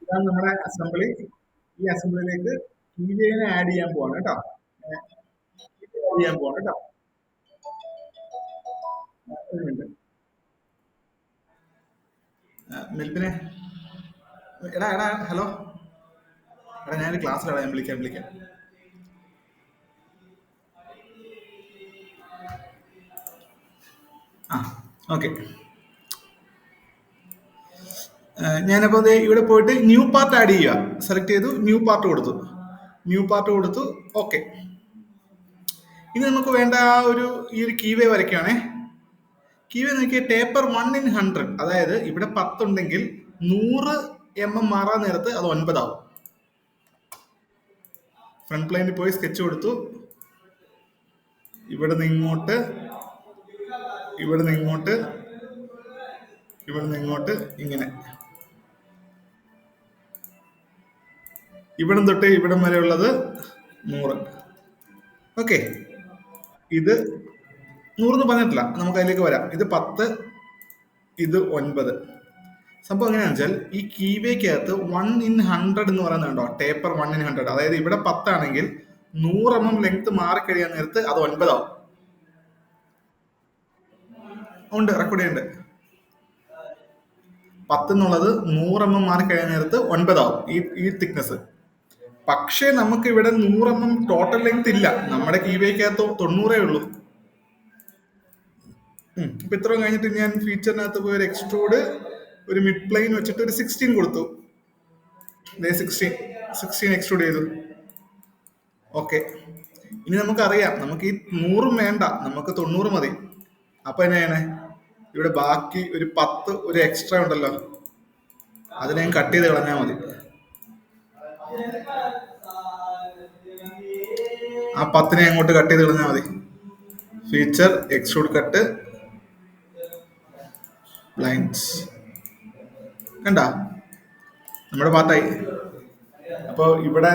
ഇതാണ് നമ്മുടെ അസംബ്ലി. ഈ അസംബ്ലിയിലേക്ക് കീവേനെ ആഡ് ചെയ്യാൻ പോവാണ് കേട്ടോ. ആഡ് ചെയ്യാൻ പോവാണ് കേട്ടോ. ഒരു മിനിറ്റ്. മിൽപ്പിനെ, എടാ എടാ ഹലോ, എടാ ഞാനൊരു ക്ലാസ്സിലാണ്, ഞാൻ വിളിക്കാം. ആ ഓക്കെ. ഞാനപ്പോൾ ഇവിടെ പോയിട്ട് ന്യൂ പാർട്ട് ആഡ് ചെയ്യുക. സെലക്ട് ചെയ്തു, ന്യൂ പാർട്ട് കൊടുത്തു. ഓക്കെ. ഇനി നമുക്ക് വേണ്ട ഈ ഒരു കീവേ വരയ്ക്കുകയാണേ. കീവേ നോക്കിയ ടേപ്പർ 1/100, അതായത് ഇവിടെ 10 ഉണ്ടെങ്കിൽ 100 mm മാറാൻ നേരത്ത് അത് 9 ആവും. ഫ്രണ്ട് പ്ലെയിനിൽ പോയി സ്കെച്ച് കൊടുത്തു. ഇവിടെ നിന്ന് ഇങ്ങോട്ട്, ഇങ്ങനെ. ഇവിടം തൊട്ട് ഇവിടം വരെ ഉള്ളത് 100. ഓക്കെ. ഇത് 100 പറഞ്ഞിട്ടില്ല, നമുക്ക് അതിലേക്ക് വരാം. ഇത് 10, ഇത് 9. സംഭവം എങ്ങനെയാണെന്ന് വെച്ചാൽ ഈ കീവേക്കകത്ത് 1/100 എന്ന് പറയുന്നുണ്ടോ, ടേപ്പർ 1/100. അതായത് ഇവിടെ 10 ആണെങ്കിൽ 100 mm ലെങ്ത് മാറിക്കഴിയാൻ നേരത്ത് അത് 9 ആവും. ഉണ്ട്, റെക്കോർഡ് ചെയ്യുന്നുണ്ട്. 10 എന്നുള്ളത് 100 mm മാറിക്കഴിയാൻ നേരത്ത് 9 ആവും ഈ തിക്നെസ്. പക്ഷേ നമുക്ക് ഇവിടെ 100 mm ടോട്ടൽ ലെങ്ത് ഇല്ല. നമ്മുടെ കീവേക്കകത്ത് 90 ഉള്ളൂ. ഇപ്പൊ ഇത്രയും കഴിഞ്ഞിട്ട് ഞാൻ ഫീച്ചറിനകത്ത് പോയി ഒരു എക്സ്ട്രൂഡ്, ഒരു മിഡ് പ്ലെയിൻ വെച്ചിട്ട് ഒരു 16 കൊടുത്തു. 16 എക്സ്ട്രൂഡ് ചെയ്തു. ഓക്കെ. ഇനി നമുക്കറിയാം, നമുക്ക് ഈ 100 വേണ്ട, നമുക്ക് 90 മതി. അപ്പൊ എങ്ങനെയാണ്, ഇവിടെ ബാക്കി ഒരു 10 ഒരു എക്സ്ട്രാ ഉണ്ടല്ലോ, അതിനെ കട്ട് ചെയ്ത് കളഞ്ഞാൽ മതി. ആ 10നെ അങ്ങോട്ട് കട്ട് ചെയ്ത് കളഞ്ഞാൽ മതി. Feature, extrude cut, lines. കണ്ട, നമ്മുടെ പാർട്ടായി. അപ്പൊ ഇവിടെ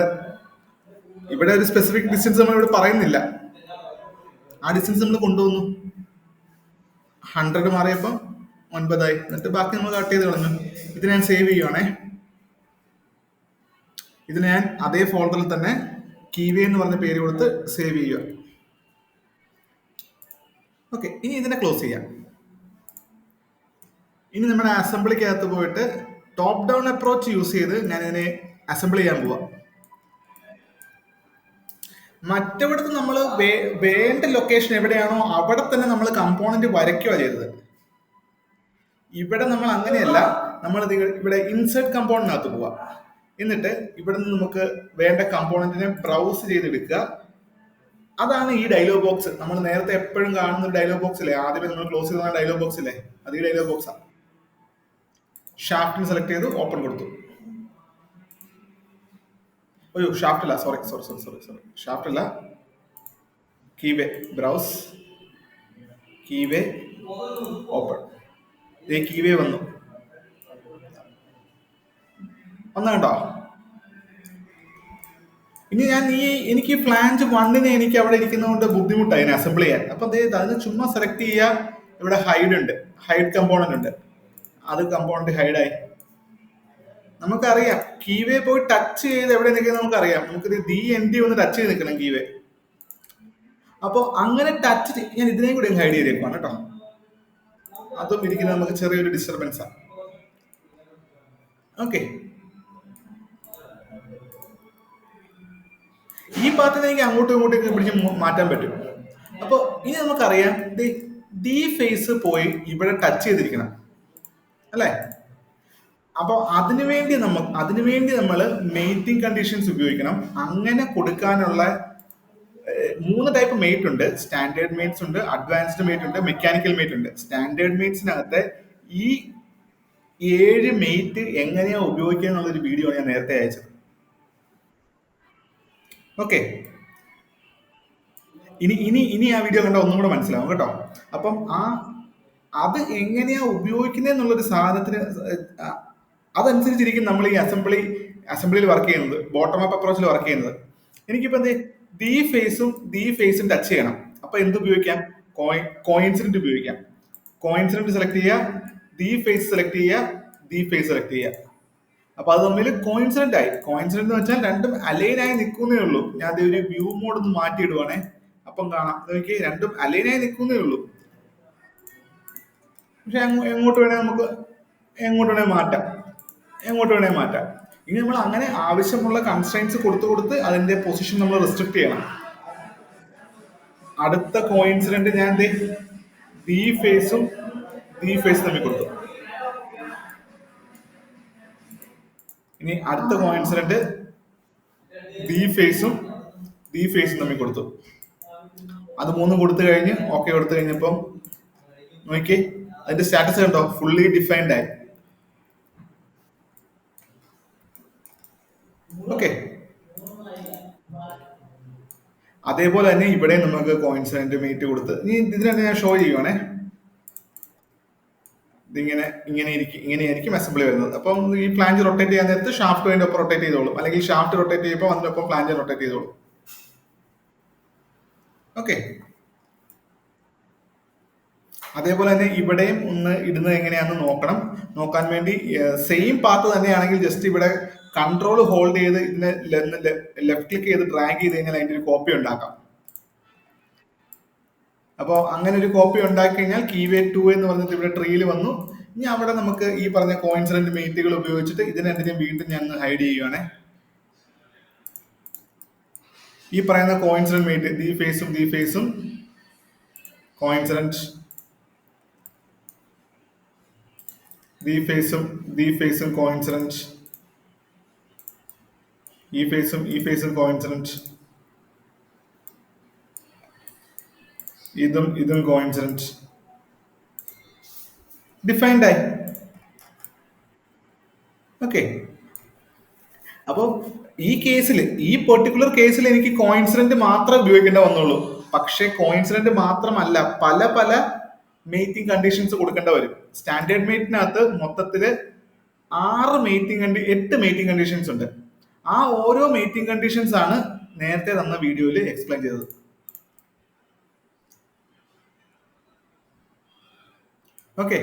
ഒരു സ്പെസിഫിക് ഡിസ്റ്റൻസ് നമ്മൾ ഇവിടെ പറയുന്നില്ല. ആ ഡിസ്റ്റൻസ് നമ്മൾ കൊണ്ടുവന്നു. 100 മാറിയപ്പോ 9 ആയി. എന്നിട്ട് ബാക്കി നമ്മൾ കട്ട് ചെയ്ത് കളഞ്ഞു. ഇത് ഞാൻ സേവ് ചെയ്യുവാണേ. ഇതിന് ഞാൻ അതേ ഫോൾഡറിൽ തന്നെ കീവേ എന്ന് പറഞ്ഞ പേര് കൊടുത്ത് സേവ് ചെയ്യുക. ഓക്കെ. ഇനി ഇതിനെ ക്ലോസ് ചെയ്യാം. ഇനി നമ്മുടെ അസംബ്ലിക്കകത്ത് പോയിട്ട് ടോപ്പ് ഡൗൺ അപ്രോച്ച് യൂസ് ചെയ്ത് ഞാൻ ഇതിനെ അസംബിൾ ചെയ്യാൻ പോവാം. മറ്റവിടത്ത് നമ്മൾ വേണ്ട ലൊക്കേഷൻ എവിടെയാണോ അവിടെ തന്നെ നമ്മൾ കമ്പോണന്റ് വരയ്ക്കുക ചെയ്തത്. ഇവിടെ നമ്മൾ അങ്ങനെയല്ല, നമ്മൾ ഇവിടെ ഇൻസേർട്ട് കമ്പോണന്റിനകത്ത് പോവാം. എന്നിട്ട് ഇവിടെ നിന്ന് നമുക്ക് വേണ്ട കമ്പോണന്റിനെ ബ്രൗസ് ചെയ്തെടുക്കുക. അതാണ് ഈ ഡയലോഗ് ബോക്സ്. നമ്മൾ നേരത്തെ എപ്പോഴും കാണുന്ന ഒരു ഡയലോഗ് ബോക്സ് ഇല്ലേ, ആദ്യമേ നമ്മൾ ക്ലോസ് ചെയ്ത ഡയലോഗ് ബോക്സ് ഇല്ലേ, അത് ഈ ഡയലോഗ് ബോക്സാണ്. ഷാഫ്റ്റിന് സെലക്ട് ചെയ്ത് ഓപ്പൺ കൊടുത്തു. അയ്യോ, ഷാഫ്റ്റ് അല്ല, സോറി, ഷാഫ്റ്റ് അല്ല, keyway, browse, keyway, open. Keyway വന്നു കേട്ടോ. ഇനി എനിക്ക് ഫ്ലാഞ്ച് 1നെ എനിക്ക് അവിടെ ഇരിക്കുന്നതുകൊണ്ട് ബുദ്ധിമുട്ടായി അതിനെ അസംബിൾ ചെയ്യാൻ. അപ്പൊ അതിന് ചുമ്മാ സെലക്ട് ചെയ്യുക. ഇവിടെ ഹൈഡ് ഉണ്ട്, ഹൈഡ് കമ്പോണന്റ് ഉണ്ട്. അത് കമ്പോണന്റ് ഹൈഡായി. നമുക്കറിയാം കീവേ പോയി ടച്ച് ചെയ്ത് എവിടെ നിൽക്കുന്നത് നമുക്കറിയാം. നമുക്കിത് DND ഒന്ന് ടച്ച് ചെയ്ത് നിൽക്കണം കീവേ. അപ്പൊ അങ്ങനെ ടച്ച് ഞാൻ ഇതിനെ കൂടി ഹൈഡ് ചെയ്തേക്കുവാണ് കേട്ടോ. അതും ഇരിക്കുന്നത് നമുക്ക് ചെറിയൊരു ഡിസ്റ്റർബൻസ് ആണ്. ഓക്കെ. ഈ പാർട്ടിനെ എനിക്ക് അങ്ങോട്ടും ഇങ്ങോട്ടും പിടിച്ച് മാറ്റാൻ പറ്റും. അപ്പൊ ഇനി നമുക്കറിയാം ഡി ഫേസ് പോയി ഇവിടെ ടച്ച് ചെയ്തിരിക്കണം അല്ലേ. അപ്പൊ അതിനുവേണ്ടി നമ്മൾ മേറ്റിംഗ് കണ്ടീഷൻസ് ഉപയോഗിക്കണം. അങ്ങനെ കൊടുക്കാനുള്ള 3 ടൈപ്പ് മേറ്റ് ഉണ്ട്. സ്റ്റാൻഡേർഡ് മേറ്റ്സ് ഉണ്ട്, അഡ്വാൻസ്ഡ് മേറ്റ് ഉണ്ട്, മെക്കാനിക്കൽ മേറ്റ് ഉണ്ട്. സ്റ്റാൻഡേർഡ് മേറ്റ്സിനകത്ത് ഈ 7 മേറ്റ് എങ്ങനെയാ ഉപയോഗിക്കുക എന്നുള്ളൊരു വീഡിയോ ഞാൻ നേരത്തെ അയച്ചത്. ഓക്കെ. ഇനി ആ വീഡിയോ കണ്ടാൽ ഒന്നും കൂടെ മനസ്സിലാവും കേട്ടോ. അപ്പം അത് എങ്ങനെയാ ഉപയോഗിക്കുന്നതെന്നുള്ളൊരു സാധനത്തിന് അതനുസരിച്ചിരിക്കും നമ്മൾ ഈ അസംബ്ലിയിൽ വർക്ക് ചെയ്യുന്നത്, ബോട്ടം അപ്പ് അപ്രോച്ചിൽ വർക്ക് ചെയ്യുന്നത്. എനിക്കിപ്പോ ഡി ഫേസും ടച്ച് ചെയ്യണം. അപ്പൊ എന്ത് ഉപയോഗിക്കാം? കോയിൻസിഡന്റ് ഉപയോഗിക്കാം. കോയിൻസിഡന്റ് സെലക്ട് ചെയ്യുക, ഡി ഫേസ് സെലക്ട് ചെയ്യുക, അപ്പൊ അത് തമ്മിൽ കോയിൻസിഡന്റ് ആയി. കോയിൻസിഡന്റ് എന്ന് വെച്ചാൽ രണ്ടും അലൈൻ ആയി നിൽക്കുന്നേ ഉള്ളൂ. ഞാൻ ദേ ഒരു വ്യൂ മോഡ് ഒന്ന് മാറ്റിയിടുവാണേ. അപ്പം കാണാം, നോക്കി രണ്ടും അലൈൻ ആയി നിൽക്കുന്നേ ഉള്ളൂ. പക്ഷെ എങ്ങോട്ട് വേണേ നമുക്ക് എങ്ങോട്ട് വേണേ മാറ്റാം, എങ്ങോട്ട് വേണേ മാറ്റാം. ഇനി നമ്മൾ അങ്ങനെ ആവശ്യമുള്ള കൺസ്ട്രെയിൻസ് കൊടുത്ത് കൊടുത്ത് അതിന്റെ പൊസിഷൻ നമ്മൾ റെസ്ട്രിക്ട് ചെയ്യണം. അടുത്ത കോയിൻസിഡന്റ് ഞാൻ ദേ ഡി ഫേസും ഡി ഫേസും തമ്മിൽ കൊടുത്തു. ഇനി അടുത്ത കോയിൻസിഡന്റ് ഡി ഫേസും തമ്മിൽ കൊടുത്തു. അത് മൂന്നും കൊടുത്തു കഴിഞ്ഞ് ഓക്കെ കൊടുത്തു കഴിഞ്ഞപ്പം നോക്കിയേ അതിന്റെ സ്റ്റാറ്റസ് കണ്ടോ, ഫുള്ളി ഡിഫൈൻഡ് ആയി. ഓക്കെ, അതേപോലെ തന്നെ ഇവിടെ നമുക്ക് കോയിൻസിഡന്റ് മീറ്റ് കൊടുത്ത് ഇനി ഇതിനെ ഞാൻ ഷോ ചെയ്യുവാണേ. ഇതിങ്ങനെ ഇങ്ങനെയായിരിക്കും അസംബ്ലി വരുന്നത്. അപ്പം ഈ ഫ്ലാഞ്ച് റൊട്ടേറ്റ് ചെയ്യാൻ നേരത്ത് ഷാഫ്റ്റ് അതിന്റെ ഒപ്പം റൊട്ടേറ്റ് ചെയ്തോളും, അല്ലെങ്കിൽ ഷാഫ്റ്റ് റൊട്ടേറ്റ് ചെയ്യുമ്പോൾ അതിനൊപ്പം ഫ്ലാഞ്ച് റൊട്ടേറ്റ് ചെയ്തോളും. ഓക്കെ, അതേപോലെ തന്നെ ഇവിടെയും ഒന്ന് ഇടുന്നത് എങ്ങനെയാണെന്ന് നോക്കണം. നോക്കാൻ വേണ്ടി സെയിം പാത്ത് തന്നെയാണെങ്കിൽ ജസ്റ്റ് ഇവിടെ കൺട്രോൾ ഹോൾഡ് ചെയ്ത് ഇതിനെ ലെഫ്റ്റ് ക്ലിക്ക് ചെയ്ത് ഡ്രാഗ് ചെയ്ത് കഴിഞ്ഞാൽ അതിന്റെ ഒരു കോപ്പി ഉണ്ടാക്കാം. അപ്പോൾ അങ്ങനെ ഒരു കോപ്പി ഉണ്ടാക്കി കഴിഞ്ഞാൽ കീവേ 2 എന്ന് പറഞ്ഞിട്ട് ഇവിടെ ട്രീയിൽ വന്നു. ഇനി അവിടെ നമുക്ക് ഈ പറഞ്ഞ കോയിൻസിഡന്റ് മീറ്റുകൾ ഉപയോഗിച്ചിട്ട് ഇതിനെ വീണ്ടും ഞാൻ ഹൈഡ് ചെയ്യുവാണേ. ഈ പറയുന്ന കോയിൻസിഡന്റ് മീറ്റ് ദി ഫേസും കോയിൻസിഡന്റ് ദി ഫേസും കോയിൻസിഡന്റ് ഈ ഫേസും കോയിൻസിഡന്റ് ഇതും കോയിൻസിഡന്റ് ഡിഫൈൻഡ് ആയി. ഓക്കെ, അപ്പോൾ ഈ കേസിൽ, ഈ പെർട്ടിക്കുലർ കേസിൽ എനിക്ക് കോയിൻസിഡന്റ് മാത്രമേ ഉപയോഗിക്കേണ്ട വന്നുള്ളൂ. പക്ഷെ കോയിൻസിഡന്റ് മാത്രമല്ല, പല പല മേറ്റിംഗ് കണ്ടീഷൻസ് കൊടുക്കേണ്ട വരും. സ്റ്റാൻഡേർഡ് മേറ്റിനകത്ത് മൊത്തത്തില് 8 മേറ്റിംഗ് കണ്ടീഷൻസ് ഉണ്ട്. ആ ഓരോ മേറ്റിംഗ് കണ്ടീഷൻസ് ആണ് നേരത്തെ തന്ന വീഡിയോയിൽ എക്സ്പ്ലെയിൻ ചെയ്തത്. ഓക്കെ,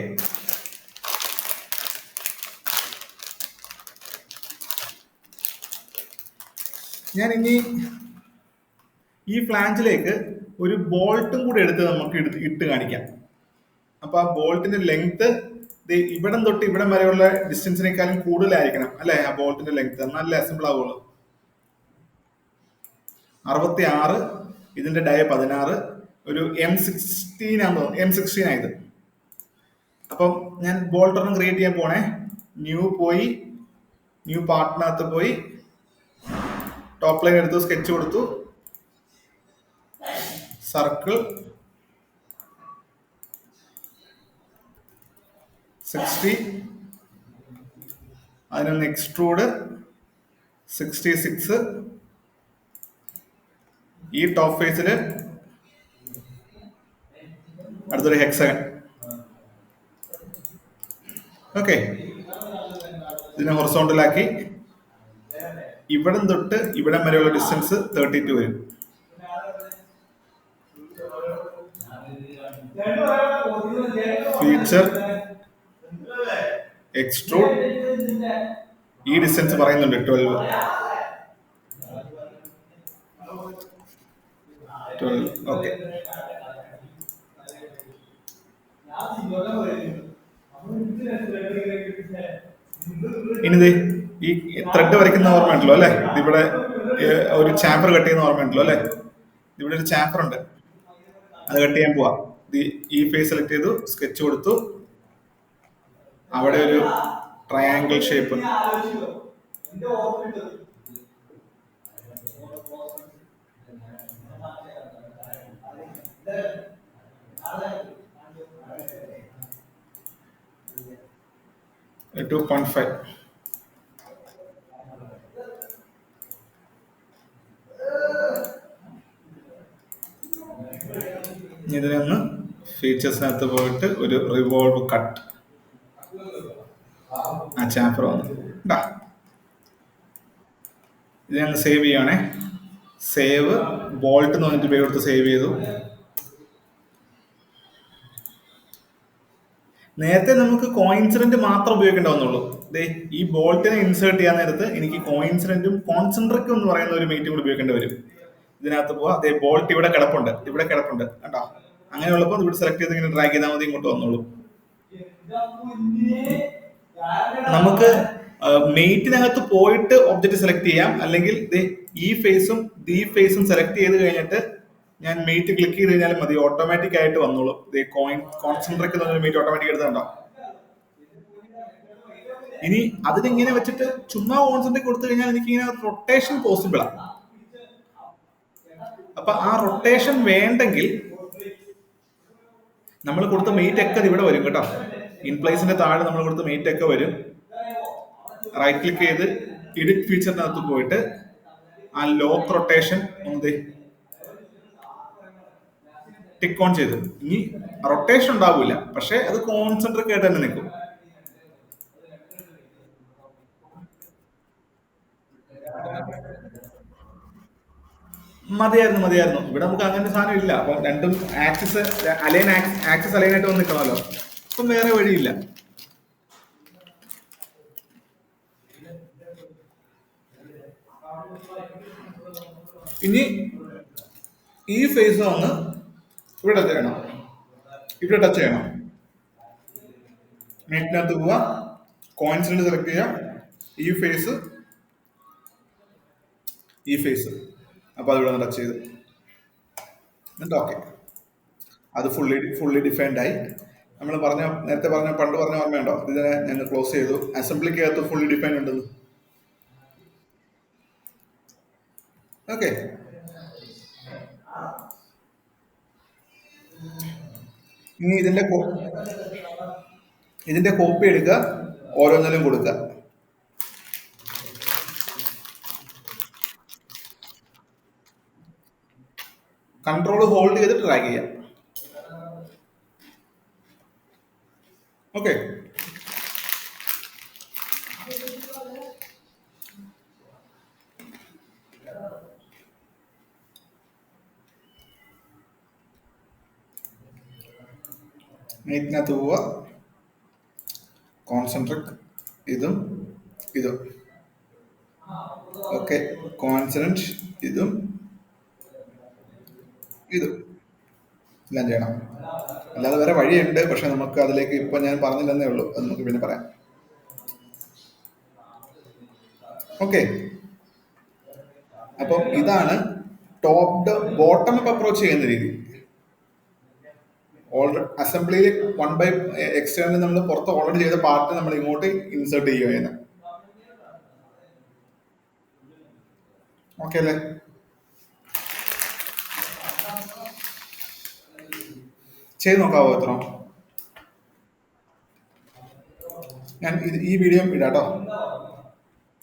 ഞാൻ ഇനി ഈ ഫ്ലാഞ്ചിലേക്ക് ഒരു ബോൾട്ടും കൂടെ എടുത്ത് നമുക്ക് ഇട്ട് കാണിക്കാം. അപ്പൊ ആ ബോൾട്ടിന്റെ ലെങ്ത് ഇവിടം തൊട്ട് ഇവിടം വരെയുള്ള ഡിസ്റ്റൻസിനേക്കാളും കൂടുതലായിരിക്കണം അല്ലെ ആ ബോൾട്ടിന്റെ ലെങ്ത്, നല്ല അസംബിൾ ആവുള്ളൂ. 66, ഇതിന്റെ ഡയ 16, ഒരു M16 ആണെന്ന് തോന്നുന്നു, M16 ആയത്. അപ്പം ഞാൻ ബോൾട്ട് ഒരെണ്ണം ക്രിയേറ്റ് ചെയ്യാൻ പോണേ. ന്യൂ പാർട്ടിനകത്ത് പോയി ടോപ്പ് ലൈൻ എടുത്തു, സ്കെച്ച് കൊടുത്തു, സർക്കിൾ 60, അതിനൊന്ന് എക്സ്ട്രൂഡ് 66. ഈ ടോപ്പ് ഫേസില് അടുത്തൊരു ഹെക്സഗൺ. ഓക്കെ, ഇതിനെ ഹൊറിസോണ്ടലാക്കി ഇവിടം തൊട്ട് ഇവിടം വരെയുള്ള ഡിസ്റ്റൻസ് 32 വരും. ഫീച്ചർ എക്സ്ട്രൂഡ്, ഈ ഡിസ്റ്റൻസ് പറയുന്നുണ്ട് 12. ഓക്കെ, ഇനി ഈ ത്രെഡ് വരയ്ക്കുന്ന ഓർമ്മയുണ്ടല്ലോ അല്ലെ, ഇവിടെ ഒരു ചാമ്പർ കട്ട് ചെയ്യുന്ന ഓർമ്മയുണ്ടല്ലോ അല്ലെ. ഇവിടെ ഒരു ചാമ്പർ ഉണ്ട്, അത് കട്ട് ചെയ്യാൻ പോവാ. ഈ ഫേസ് സെലക്ട് ചെയ്തു, സ്കെച്ച് കൊടുത്തു, അവിടെ ഒരു ട്രയാങ്കിൾ ഷേപ്പ്. $2.5. ഇതിനൊന്ന് ഫീച്ചേഴ്സിനകത്ത് പോയിട്ട് ഒരു റിവോൾവ് കട്ട്, ആ ചാമ്പർ വന്നു. ഇതിനൊന്ന് സേവ് ചെയ്യുകയാണേ. സേവ് ബോൾട്ട് എന്ന് പറഞ്ഞിട്ട് പേര് കൊടുത്ത് സേവ് ചെയ്തു. നേരത്തെ നമുക്ക് കോയിൻസിഡന്റ് മാത്രം ഉപയോഗിക്കേണ്ട വന്നുള്ളൂ. ദേ ഈ ബോൾട്ടിനെ ഇൻസേർട്ട് ചെയ്യാൻ നേരത്ത് എനിക്ക് കോയിൻസിഡന്റും കോൺസെൻട്രിക്കും എന്ന് പറയുന്ന ഒരു മീറ്റും കൂടി ഉപയോഗിക്കേണ്ടി വരും. ഇതിനകത്ത് പോവാ, അതേ ബോൾട്ട് ഇവിടെ കിടപ്പുണ്ട് കണ്ടോ. അങ്ങനെയുള്ളപ്പോൾ ഇവിടെ സെലക്ട് ചെയ്ത് ഇങ്ങനെ ഡ്രാഗ് ചെയ്താൽ മതി, ഇങ്ങോട്ട് വന്നോളൂ. നമുക്ക് മെയ്റ്റിനകത്ത് പോയിട്ട് ഒബ്ജക്റ്റ് സെലക്ട് ചെയ്യാം, അല്ലെങ്കിൽ ഈ ഫേസും ദി ഫേസും സെലക്ട് ചെയ്ത് കഴിഞ്ഞിട്ട് ഞാൻ മെയ്റ്റ് ക്ലിക്ക് ചെയ്ത് കഴിഞ്ഞാൽ മതി, ഓട്ടോമാറ്റിക് ആയിട്ട് വന്നോളൂ. കോൺസെൻട്രേറ്റ് എന്നൊരു മെയ്റ്റ് ഓട്ടോമാറ്റിക് എടുത്തുണ്ടോ. ഇനി അതിനിങ്ങനെ വെച്ചിട്ട് ചുമ്മാ കോൺസെൻട്രേറ്റ് കൊടുത്തു കഴിഞ്ഞാൽ എനിക്ക് ഇങ്ങനെ റൊട്ടേഷൻ പോസിബിൾ ആണ്. അപ്പൊ ആ റൊട്ടേഷൻ വേണ്ടെങ്കിൽ നമ്മൾ കൊടുത്ത മെയ്റ്റ് ഒക്കെ ഇവിടെ വരും കേട്ടോ. ഇൻ പ്ലേസിന്റെ താഴെ നമ്മൾ കൊടുത്ത മെയ്റ്റ് ഒക്കെ വരും. റൈറ്റ് ക്ലിക്ക് ചെയ്ത് എഡിറ്റ് ഫീച്ചറിനകത്ത് പോയിട്ട് ആ ലോക്ക് റൊട്ടേഷൻ ഒന്ന് ടിക്ക് ഓൺ ചെയ്തു. ഇനി റൊട്ടേഷൻ ഉണ്ടാവില്ല, പക്ഷെ അത് കോൺസെൻട്രേറ്റ് ആയിട്ട് തന്നെ നിൽക്കും. മതിയായിരുന്നു. ഇവിടെ നമുക്ക് അങ്ങനെ സാധനം ഇല്ല. അപ്പം രണ്ടും ആക്സിസ് അലൈൻ ആയിട്ട് വന്ന് നിൽക്കണമല്ലോ. അപ്പം വേറെ വഴിയില്ല. ഇനി ഈ ഫേസ് വന്ന് ഇവിടെ ടച്ച് ചെയ്യണം. മെയ്റ്റിനകത്ത് പോവുക, കോയിൻസിഡന്റ് സെലക്ട് ചെയ്യാം, ഈ ഫേസ് അപ്പൊ അതിവിടെ ടച്ച് ചെയ്ത് എന്നിട്ട് ഓക്കെ. അത് ഫുള്ളി ഡിഫൈൻഡ് ആയി. നമ്മൾ നേരത്തെ പണ്ട് പറഞ്ഞ ഓർമ്മയുണ്ടോ, ഇതിനെ ഞങ്ങൾ ക്ലോസ് ചെയ്തു. അസംബ്ലിക്കകത്ത് ഫുള്ളി ഡിഫൈൻഡ് ഉണ്ടെന്ന്. ഓക്കെ, ഇനി ഇതിന്റെ കോപ്പി എടുക്കുക, ഓരോന്നിലും കൊടുക്കുക. കൺട്രോൾ ഹോൾഡ് ചെയ്ത് ഡ്രാഗ് ചെയ്യാം. ഓക്കെ, മെയ്റ്റിനകത്ത് പോവുക, കോൺസെൻട്രിക് ഇതും ഓക്കെ, കോൺസെൻട്രേറ്റ് ഇതും എല്ലാം ചെയ്യണം. അല്ലാതെ വേറെ വഴിയുണ്ട്, പക്ഷെ നമുക്ക് അതിലേക്ക് ഇപ്പൊ ഞാൻ പറഞ്ഞില്ലെന്നേ ഉള്ളൂ, അത് നമുക്ക് പിന്നെ പറയാം. ഓക്കെ, അപ്പം ഇതാണ് ടോപ്പ് ബോട്ടം അപ്പ് അപ്രോച്ച് ചെയ്യുന്ന രീതി. അസംബ്ലിയിൽ 1/x നമ്മൾ പുറത്ത് ഓൾറെഡി ചെയ്ത പാർട്ട് നമ്മൾ ഇങ്ങോട്ട് ഇൻസേർട്ട് ചെയ്യുകയാണ്. ഓക്കെ അല്ലേ? ചെയ്ത് നോക്കാവോ എത്ര? ഞാൻ ഈ വീഡിയോ ഇടാട്ടോ.